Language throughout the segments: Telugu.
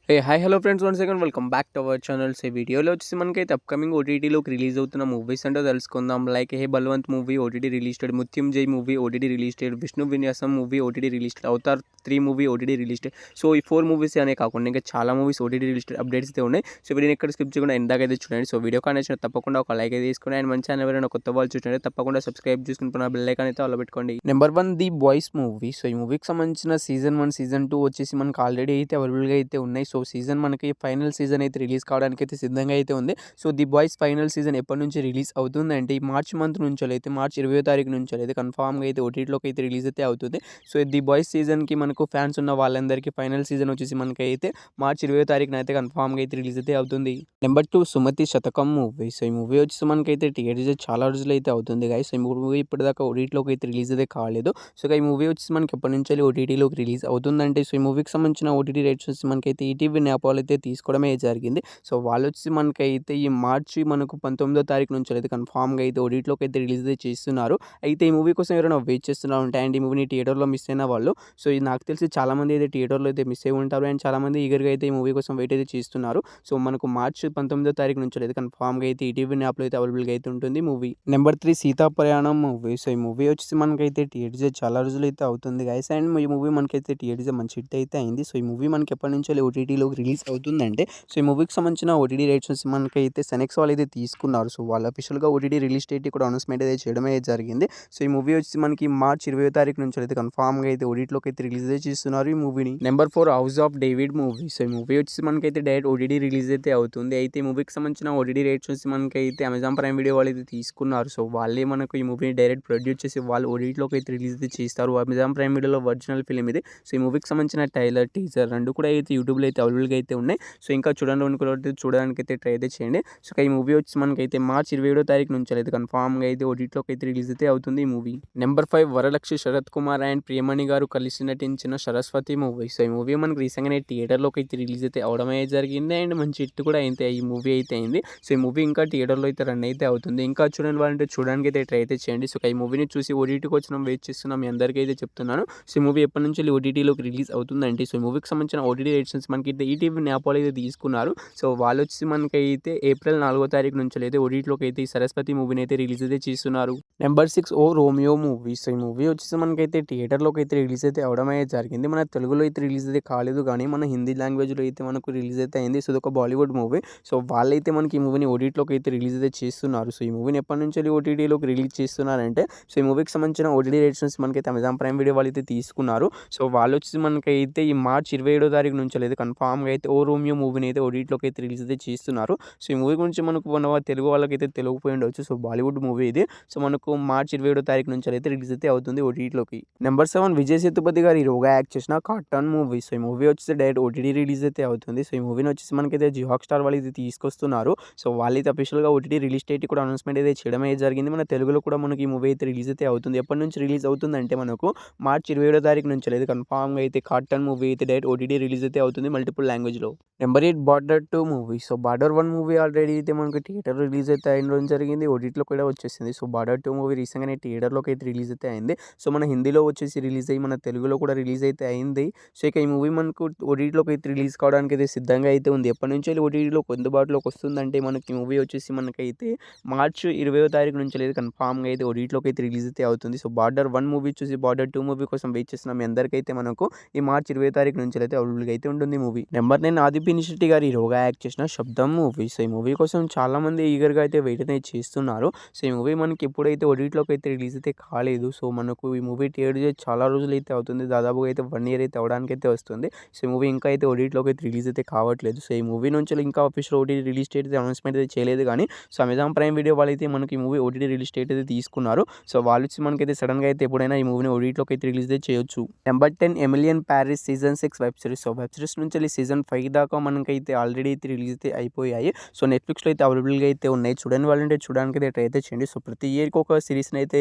Hey hi hello friends once again welcome back to our channels. ఈ వీడియోలో వచ్చేసి మనకైతే అప్కమింగ్ ఓటీటీలోకి రిలీజ్ అవుతున్న మూవీస్ అంటే తెలుసుకుందాం. Like hey Balwant movie OTT released, Mrutyunjay movie OTT released, Vishnu Vinyasam movie OTT released, Avatar 3 movie OTT released. So ఈ 4 మూవీస్ అనే కాకుండా ఇంకా చాలా మూవీస్ ఓటీటీ రిలీజ్డ్ అప్డేట్స్ అయితే ఉన్నాయి. సో వీడియోని ఎక్కడ స్కిప్ చేయకుండా ఎందాకైతే చూడండి. సో వీడియో కానీ నచ్చినా తప్పకుండా ఒక లైక్ అయితే తీసుకుని, అండ్ మన ఛానల్ ఎవరైనా కొత్త వాళ్ళు చూసినట్టే తప్పకుండా సబ్స్క్రైబ్ చేసుకుని బెల్ ఐకాన్ అయితే ఆల్ పెట్టుకోండి. Number 1 the boys movie. So ఈ మూవీకి సంబంధించిన సీజన్ 1 సీజన్ 2 వచ్చేసి మనకు ఆల్రెడీ అయితే అవైలబుల్గా అయితే ఉన్నాయి. సో సీజన్ మనకి ఫైనల్ సీజన్ అయితే రిలీజ్ కావడానికి అయితే సిద్ధంగా అయితే ఉంది. So the boys final season ఎప్పటి నుంచి రిలీజ్ అవుతుంది అంటే ఈ మార్చ్ మంత్ నుంచి అయితే మార్చ్ 20వ తారీఖు నుంచి అయితే కన్ఫామ్గా అయితే ఓటీటీలోకి అయితే రిలీజ్ అయితే అవుతుంది. సో ది బాయ్స్ సీజన్కి మనకు ఫ్యాన్స్ ఉన్న వాళ్ళందరికీ ఫైనల్ సీజన్ వచ్చేసి మనకైతే మార్చ్ 20వ తారీఖున అయితే కన్ఫామ్గా అయితే రిలీజ్ అయితే అవుతుంది. నెంబర్ 2 సుమతి శతకం మూవీ. సో ఈ మూవీ వచ్చేసి మనకైతే థియేటర్స్ చాలా రోజులు అయితే అవుతుంది గైస్. ఈ మూవీ ఇప్పటిదాకా ఓటీటీలోకి అయితే రిలీజ్ అయితే కాలేదు. సో ఈ మూవీ వచ్చేసి మనకి ఎప్పటి నుంచి ఓటీటీలోకి రిలీజ్ అవుతుందంటే సో ఈ మూవీకి సంబంధించిన ఓటీటీ రైట్స్ వచ్చి మనకైతే ఈటీవీ నేపాల్ అయితే తీసుకోవడమే జరిగింది. సో వాళ్ళు వచ్చి మనకైతే ఈ మార్చి మనకు 19వ తారీఖు నుంచి అయితే కన్ఫామ్గా అయితే ఓటీటీలోకి అయితే రిలీజ్ అయితే చేస్తున్నారు. అయితే ఈ మూవీ కోసం ఎవరైనా వెయిట్ చేస్తున్నారు అంటే అండ్ ఈ మూవీని థియేటర్లో మిస్ అయిన వాళ్ళు, సో ఇది నాకు తెలిసి చాలామంది అయితే థియేటర్లో అయితే మిస్ అయి ఉంటారు అండ్ చాలామంది ఈగర్గా అయితే ఈ మూవీ కోసం వెయిట్ అయితే చేస్తున్నారు. సో మనకు మార్చి 19వ తారీఖు నుంచి అయితే కన్ఫామ్గా అయితే ఈటీవీ యాప్లో అయితే అవైలబుల్గా అయితే ఉంటుంది మూవీ. నెంబర్ 3 సీతా ప్రయాణం మూవీ. సో ఈ మూవీ వచ్చేసి మనకైతే థియేటర్స్ చాలా రోజులు అయితే అవుతుంది గైస్ అండ్ ఈ మూవీ మనకైతే థియేటర్స్ మంచి హిట్ అయితే అయింది. సో ఈ మూవీ మనకి ఎప్పటి నుంచి ఓటీటీలోకి రిలీజ్ అవుతుందంటే సో ఈ మూవీకి సంబంధించిన ఓటీటీ రైట్స్ వచ్చి మనకైతే సెనెక్స్ వాళ్ళు అయితే తీసుకున్నారు. సో వాళ్ళు అఫీషియల్గా ఓటీటీ రిలీజ్ డేట్ కూడా అనౌన్స్మెంట్ అయితే చేయడమే జరిగింది. సో ఈ మూవీ వచ్చి మనకి మార్చ్ 20వ తారీఖు నుంచి అయితే కన్ఫామ్గా అయితే ఓటీటీలోకి అయితే రిలీజ్ అయితే చేస్తున్నారు ఈ మూవీని. Number 4 house of David movie. So ఈ మూవీ వచ్చి మనకైతే డైరెక్ట్ ఓటీటీ రిలీజ్ అయితే అవుతుంది. అయితే ఈ మూవీకి సంబంధించిన ఓటీటీ రైట్స్ వచ్చి మనకైతే అమెజాన్ ప్రైమ్ వీడియో వాళ్ళు అయితే తీసుకున్నారు. సో వాళ్ళే మనకు ఈ మూవీని డైరెక్ట్ ప్రొడ్యూస్ చేసి వాళ్ళు ఓటీటీలోకి అయితే రిలీజ్ అయితే చేస్తారు. అమెజాన్ ప్రైమ్ వీడియోలో ఒరిజినల్ ఫిలిం ఇది. సో ఈ మూవీకి సంబంధించిన ట్రైలర్, టీజర్ రెండు కూడా అయితే యూట్యూబ్లో అయితే అవైలబుల్గా అయితే ఉన్నాయి. సో ఇంకా చూడడానికి అయితే ట్రై అయితే చేయండి. సో ఈ మూవీ వచ్చి మనకైతే మార్చ్ 27వ తారీఖు నుంచి అయితే కన్ఫామ్గా అయితే ఓటీటీలోకి అయితే రిలీజ్ అయితే అవుతుంది ఈ movie. Number 5 Varalakshmi Sarath Kumar and Priyamani గారు కలిసి నటించిన సరస్వతి మూవీ. సో ఈ మూవీ మనకి రీసెంట్గానే థియేటర్లోకి అయితే రిలీజ్ అయితే అవడమే జరిగింది అండ్ మంచి హిట్ కూడా అయితే ఈ మూవీ అయితే అయింది. సో ఈ మూవీ ఇంకా థియేటర్లో అయితే రన్ అయితే అవుతుంది. ఇంకా చూడండి వాళ్ళంటే చూడడానికి అయితే ట్రై అయితే చేయండి. సో ఈ మూవీని చూసి ఓటీటీకి వచ్చిన వెయిట్ చేస్తున్నాం మీ అందరికీ అయితే చెప్తున్నాను. సో ఈ మూవీ ఎప్పటి నుంచి ఓటీటీలోకి రిలీజ్ అవుతుందంటే సో ఈ మూవీకి సంబంధించిన ఓటీటీ రైట్స్ మనకి ఈటీవీ నేపాల్ అయితే తీసుకున్నారు. సో వాళ్ళు వచ్చి మనకైతే ఏప్రిల్ 4వ తారీఖు నుంచి అయితే ఓటీటీలోకి అయితే ఈ సరస్వతి మూవీని అయితే రిలీజ్ అయితే చేస్తున్నారు. నెంబర్ 6 ఓ రోమియో మూవీ. సో ఈ మూవీ వచ్చేసి మనకైతే థియేటర్లోకి అయితే రిలీజ్ అయితే అవడమే జరిగింది. మన తెలుగులో అయితే రిలీజ్ అయితే కాలేదు కానీ మన హిందీ లాంగ్వేజ్లో అయితే మనకు రిలీజ్ అయితే అయింది. సో ఇది ఒక బాలీవుడ్ మూవీ. సో వాళ్ళైతే మనకి ఈ మూవీని ఓటీటీలోకి అయితే రిలీజ్ అయితే చేస్తున్నారు. సో ఈ మూవీని ఎప్పటి నుంచి ఓటీటీలోకి రిలీజ్ చేస్తున్నారంటే సో ఈ మూవీకి సంబంధించిన ఓటీటీ రైట్స్ మనకైతే అమెజాన్ ప్రైమ్ వీడియో వాళ్ళు అయితే తీసుకున్నారు. సో వాళ్ళు వచ్చి మనకైతే ఈ మార్చ్ 27వ తారీఖు నుంచి అయితే కన్ఫామ్గా అయితే ఓ రోమియో మూవీని అయితే ఓటీటీలోకి అయితే రిలీజ్ అయితే చేస్తున్నారు. సో ఈ మూవీ గురించి మనకు మన తెలుగు వాళ్ళకైతే తెలియకపోయి ఉండవచ్చు. సో బాలీవుడ్ మూవీ ఇది. సో మనకు మార్చ్ 27వ తారీఖు నుంచి అయితే రిలీజ్ అయితే అవుతుంది ఓటీటీలోకి. నెంబర్ 7 విజయ్ సేతుపతి గారు హీరోగా యాక్ట్ చేసిన కార్టూన్ మూవీ. సో ఈ మూవీ వచ్చేసి డైరెక్ట్ ఓటీటీ రిలీజ్ అయితే అవుతుంది. సో ఈ మూవీని వచ్చేసి మనకైతే జియో హాట్‌స్టార్ వాళ్ళు ఇది తీసుకొస్తున్నారు. సో వాళ్ళైతే అఫీషియల్గా ఓటీటీ రిలీజ్ డేట్ కూడా అనౌన్స్మెంట్ అయితే చేయడమే జరిగింది. మన తెలుగులో కూడా మనకి ఈ మూవీ అయితే రిలీజ్ అయితే అవుతుంది. ఎప్పటి నుంచి రిలీజ్ అవుతుందంటే మనకు మార్చ్ 27వ తారీఖు నుంచి అయితే కన్ఫామ్గా అయితే కార్టూన్ మూవీ అయితే డైరెక్ట్ ఓటీటీ రిలీజ్ అయితే అవుతుంది మల్టిపుల్ లాంగ్వేజ్లో. Number 8 border 2 movie. So border 1 movie already అయితే మనకి థియేటర్ రిలీజ్ అయితే అయ్యడం జరిగింది. ఓటీటీలో కూడా వచ్చేసింది. సో బార్డర్ 2 మూవీ రీసెంట్గానే థియేటర్లోకి అయితే రిలీజ్ అయితే అయింది. సో మన హిందీలో వచ్చేసి రిలీజ్ అయ్యి మన తెలుగులో కూడా రిలీజ్ అయితే అయింది. సో ఇక ఈ మూవీ మనకు ఓటీటీలోకి అయితే రిలీజ్ కావడానికి అయితే సిద్ధంగా అయితే ఉంది. ఎప్పటి నుంచి ఓటీటీలోకి అందుబాటులోకి వస్తుందంటే మనకి మూవీ వచ్చేసి మనకైతే మార్చ్ 20వ తారీఖు నుంచి అయితే కన్ఫామ్గా అయితే ఓటీటీలోకి అయితే రిలీజ్ అయితే అవుతుంది. సో బార్డర్ 1 మూవీ చూసి బార్డర్ 2 మూవీ కోసం వెయిట్ చేస్తున్నాం మీ అందరికైతే మనకు ఈ మార్చ్ 20వ తారీఖు నుంచి అయితే అవైలబుల్గా అయితే ఉంటుంది మూవీ. నెంబర్ 9 ఆది పినిశెట్టి గారు హీరోగా యాక్ట్ చేసిన శబ్దం మూవీ. సో ఈ మూవీ కోసం చాలామంది ఈగర్గా అయితే వెయిట్ అయితే చేస్తున్నారు. సో ఈ మూవీ మనకి ఎప్పుడైతే ఓటీటీలోకి అయితే రిలీజ్ అయితే కాలేదు. సో మనకు ఈ మూవీ థియేటర్ చాలా రోజులు అయితే అవుతుంది. దాదాపుగా అయితే 1 ఇయర్ అయితే అవడానికి అయితే వస్తుంది. సో ఈ మూవీ ఇంకా అయితే ఓటీటీలోకి అయితే రిలీజ్ అయితే కావట్లేదు. సో ఈ మూవీ నుంచి ఇంకా అఫీషియల్ ఓటీటీ రిలీజ్ డేట్ అయితే అనౌన్స్మెంట్ అయితే చేయలేదు కానీ సో అమెజాన్ ప్రైమ్ వీడియో వాళ్ళైతే మనకి ఈ మూవీ ఓటీటీ రిలీజ్ డేట్ అయితే తీసుకున్నారు. సో వాళ్ళు వచ్చి మనకైతే సడన్గా అయితే ఎప్పుడైనా ఈ మూవీని ఓటీటీలోకి అయితే రిలీజ్ అయితే చేయొచ్చు. Number 10 Emily in Paris season 6 web series. So web series నుంచి సీజన్ 5 దాకా మనకైతే ఆల్రెడీ అయితే రిలీజ్ అయితే అయిపోయాయి. సో నెట్ఫ్లిక్స్లో అయితే అవైలబుల్గా అయితే ఉన్నాయి. చూడని వాళ్ళంటే చూడడానికి అయితే ట్రై అయితే చేయండి. సో ప్రతి ఇయర్కి ఒక సిరీస్ని అయితే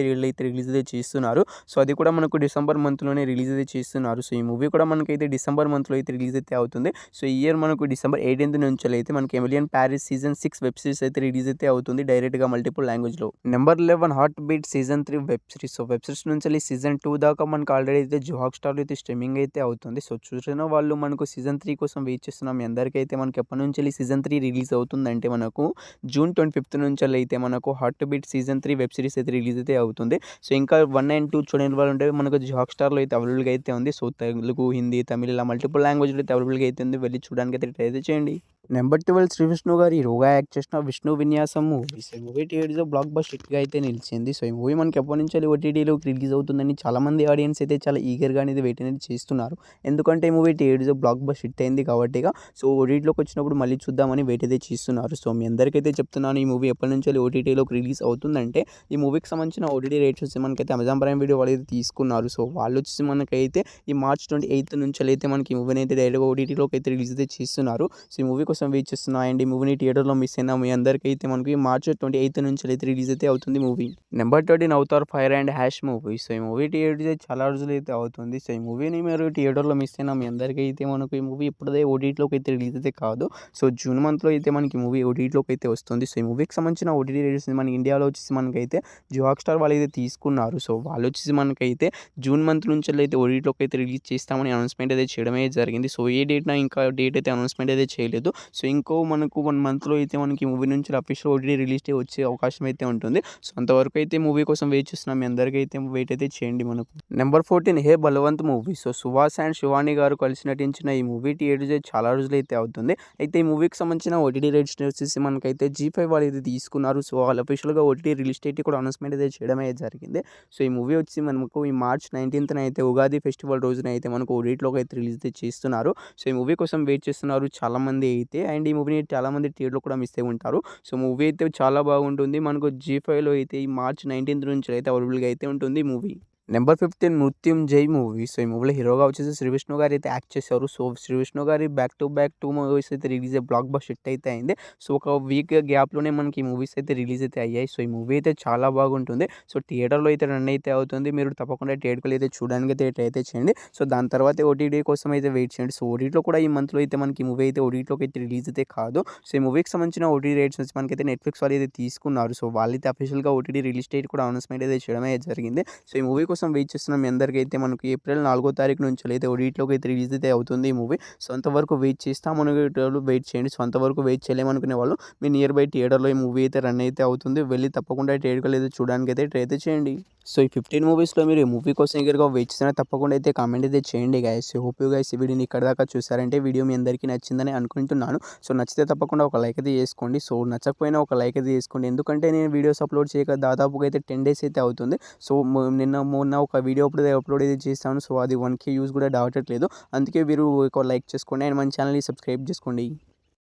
రిలీజ్ అయితే చేస్తున్నారు. సో అది కూడా మనకు డిసెంబర్ మంత్లోనే రిలీజ్ అయితే చేస్తున్నారు. సో ఈ మూవీ కూడా మనకైతే డిసెంబర్ మంత్లో అయితే రిలీజ్ అయితే అవుతుంది. సో ఈ ఇయర్ మనకు డిసెంబర్ 18th నుంచి అయితే మనకి ఎమిలియన్ ప్యారిస్ సీజన్ 6 వెబ్ సిరీస్ అయితే రిలీజ్ అయితే అవుతుంది డైరెక్ట్గా మల్టిపుల్ లాంగ్వేజ్లో. Number 11 heart beat season 3 web series. So web series నుంచి సీజన్ 2 దాకా మనకు ఆల్రెడీ అయితే జియో హాట్‌స్టార్లో అయితే స్ట్రీమింగ్ అయితే అవుతుంది. సో చూసిన వాళ్ళు మనకు సీజన్ 3 3 కోసం వెయిట్ చేస్తున్నాం. మీ అందరికైతే మనకి ఎప్పటినుంచెల్లి సీజన్ 3 రిలీజ్ అవుతుందంటే మనకు జూన్ 25 నుంచెల్లయితే మనకు heart beat season 3 web series అయితే రిలీజ్ అయితే అవుతుంది. సో ఇంకా 1 అండ్ 2 చూడని వాళ్ళుంటే మనకు హాట్‌స్టార్‌లో అయితే అవైలబుల్‌గా అయితే ఉంది. సో తెలుగు, హిందీ, తమిళ్ ఇలా మల్టిపుల్ లాంగ్వేజ్‌లో అయితే అవైలబుల్‌గా అయితే ఉంది. వెళ్లి చూడడానికైతే ట్రై అయితే చేయండి. నెంబర్ 12 శ్రీ విష్ణు గారు హీరోగా యాక్ట్ చేసిన 'విష్ణు విన్యాసం' మూవీ. సో ఈ మూవీ థియేటర్స్‌లో బ్లాక్ బస్టర్ హిట్‌గా అయితే నిలిచింది. సో ఈ మూవీ మనకి ఎప్పటినుంచెల్లి ఓటీటీలోకి రిలీజ్ అవుతుందని చాలామంది ఆడియన్స్ అయితే చాలా ఈగర్‌గా అనేది వెయిట్ అనేది చేస్తున్నారు. ఎందుకంటే ఈ మూవీ థియేటర్స్‌లో బ్లాక్ బస్టర్ హిట్ అయింది కాబట్టిగా సో ఓటీటీలోకి వచ్చినప్పుడు మళ్ళీ చూద్దామని వెయిట్ అయితే చేస్తున్నారు. సో మీ అందరికైతే చెప్తున్నాను ఈ మూవీ ఎప్పటినుంచెల్లి ఓటీటీలోకి రిలీజ్ అవుతుందంటే ఈ మూవీకి సంబంధించిన ఓటీటీ రేట్స్ వచ్చి మనకైతే అమెజాన్ ప్రైమ్ వీడియో వాళ్ళు అయితే తీసుకున్నారు. సో వాళ్ళు వచ్చేసి మనకైతే ఈ మార్చ్ 28 నుంచెల్లయితే మనకి ఈ మూవీని అయితే డైరెక్ట్‌గా ఓటీటీలోకి అయితే రిలీజ్ అయితే చేస్తున్నారు. సో ఈ మూవీ కోసం వెయిట్ చేస్తున్నా అండ్ ఈ మూవీని థియేటర్‌లో మిస్ అయిన మీ అందరికైతే మనకి మార్చ్ 28 నుంచెల్లయితే రిలీజ్ అయితే అవుతుంది movie. Number 13 Avatar fire and hash movie. So ఈ మూవీ థియేటర్స్ చాలా రోజులైతే అవుతుంది. సో ఈ మూవీని మీరు థియేటర్‌లో మిస్ అయిన మీ అందరికైతే మనకు ఈ మూవీ ఇప్పుడే ఓటీటీలోకి అయితే రిలీజ్ అయితే కాదు. సో జూన్ మంత్‌లో అయితే మనకి మూవీ ఓటీటీలోకి అయితే వస్తుంది. సో ఈ మూవీకి సంబంధించిన ఓటీటీ రేట్స్ మన ఇండియాలో వచ్చేసి మనకైతే జియో హాట్‌స్టార్ వాళ్ళైతే తీసుకున్నారు. సో వాళ్ళు వచ్చేసి మనకైతే జూన్ మంత్ నుంచెల్లయితే ఓటీటీలోకి అయితే రిలీజ్ చేస్తామని అనౌన్స్‌మెంట్ అయితే చేయడమే జరిగింది. సో ఏ డేట్‌న ఇంకా డేట్ అయితే అనౌన్స్‌మెంట్ అయితే చేయలేదు. సో ఇంకో మనకు 1 మంత్‌లో అయితే మనకి మూవీ నుంచి అఫీషియల్ ఓటీటీ రిలీజ్ డే వచ్చే అవకాశం అయితే ఉంటుంది. సో అంతవరకు అయితే మూవీ కోసం వెయిట్ చేస్తున్నాం. మీ అందరికైతే వెయిట్ అయితే చేయండి మనకు. Number 14 hey Balwant movie. So Suhas and Shivani గారు కలిసి నటించిన ఈ మూవీ థియేటర్స్ చాలా రోజులైతే అవుతుంది. అయితే ఈ మూవీకి సంబంధించిన ఓటీటీ రైట్స్ వచ్చేసి మనకైతే జీ5 వాళ్ళు అయితే తీసుకున్నారు. సో వాళ్ళు అఫీషియల్‌గా ఓటీటీ రిలీజ్ డేట్ కూడా అనౌన్స్‌మెంట్ అయితే చేయడమే జరిగింది. సో ఈ మూవీ వచ్చి మనకు ఈ మార్చ్ 19న అయితే ఉగాది ఫెస్టివల్ రోజున అయితే మనకు ఓటీటీలోకి అయితే రిలీజ్ అయితే చేస్తున్నారు. సో ఈ మూవీ కోసం వెయిట్ చేస్తున్నారు చాలామంది అయితే అండ్ ఈ మూవీని చాలామంది థియేటర్‌లో కూడా మిస్ అయి ఉంటారు. సో మూవీ అయితే చాలా బాగుంటుంది. మనకు జీ5లో అయితే ఈ మార్చ్ 19 నుంచి అయితే అవైలబుల్‌గా అయితే ఉంటుంది ఈ movie. Number 15 Mrutyunjay movie. So ఈ మూవీలో హీరోగా వచ్చేసి శ్రీ విష్ణు గారు అయితే యాక్ట్ చేశారు. సో శ్రీ విష్ణు గారి బ్యాక్ టు బ్యాక్ 2 మూవీస్ అయితే రిలీజ్ అయ్యి బ్లాక్ బస్టర్ హిట్ అయితే అయింది. సో ఒక వీక్ గ్యాప్‌లోనే మనకి ఈ మూవీస్ అయితే రిలీజ్ అయితే అయ్యాయి. సో ఈ మూవీ అయితే చాలా బాగుంటుంది. సో థియేటర్‌లో అయితే రన్ అయితే అవుతుంది. మీరు తప్పకుండా థియేటర్‌కి అయితే చూడడానికి అయితే ట్రై అయితే చేయండి. సో దాని తర్వాత ఓటీటీ కోసం అయితే వెయిట్ చేయండి. సో ఓటీటీలో కూడా ఈ మంత్‌లో అయితే మనకి ఈ మూవీ అయితే ఓటీటీలోకి అయితే రిలీజ్ అయితే కాదు. సో ఈ మూవీకి సంబంధించిన ఓటీటీ రేట్స్ వచ్చి మనకైతే నెట్‌ఫ్లిక్స్ వాళ్ళు అయితే తీసుకున్నారు. సో వాళ్ళైతే అఫీషియల్‌గా ఓటీటీ రిలీజ్ డేట్ కూడా అనౌన్స్‌మెంట్ అయితే చేయడమే జరిగింది. సో ఈ మూవీ కోసం వెయిట్ చేస్తున్న మీ అందరికైతే మనకు ఏప్రిల్ 4వ తారీఖు నుంచి అయితే ఓటీటీలోకి అయితే రిలీజ్ అయితే అవుతుంది ఈ మూవీ. సో అంతవరకు వెయిట్ చేస్తామనుకునేటోళ్ళు వెయిట్ చేయండి. సో అంతవరకు వెయిట్ చేయలేమనుకునే వాళ్ళు మీ నియర్ బై థియేటర్‌లో ఈ మూవీ అయితే రన్ అయితే అవుతుంది. వెళ్ళి తప్పకుండా థియేటర్‌కి అయితే చూడడానికి అయితే ట్రై అయితే చేయండి. సో ఈ 15 మూవీస్‌లో మీరు ఈ మూవీ కోసం ఈగర్‌గా వెయిట్ చేసినా తప్పకుండా అయితే కామెంట్ అయితే చేయండి గైస్. హోప్ యూ గైస్ ఈ వీడియోని ఇక్కడ దాకా చూసారంటే వీడియో మీ అందరికీ నచ్చిందని అనుకుంటున్నాను. సో నచ్చితే తప్పకుండా ఒక లైక్ అయితే చేసుకోండి. సో నచ్చకపోయినా ఒక లైక్ అయితే చేసుకోండి. ఎందుకంటే నేను వీడియోస్ అప్లోడ్ చేయక దాదాపుగా అయితే 10 డేస్ అయితే అవుతుంది. సో మొన్న ఒక వీడియో అప్లోడ్ అయితే చేశాను. సో అది 1K వ్యూస్ కూడా దాటట్లేదు. అందుకే మీరు ఒక లైక్ చేసుకోండి అండ్ మన ఛానల్‌ని సబ్స్క్రైబ్ చేసుకోండి.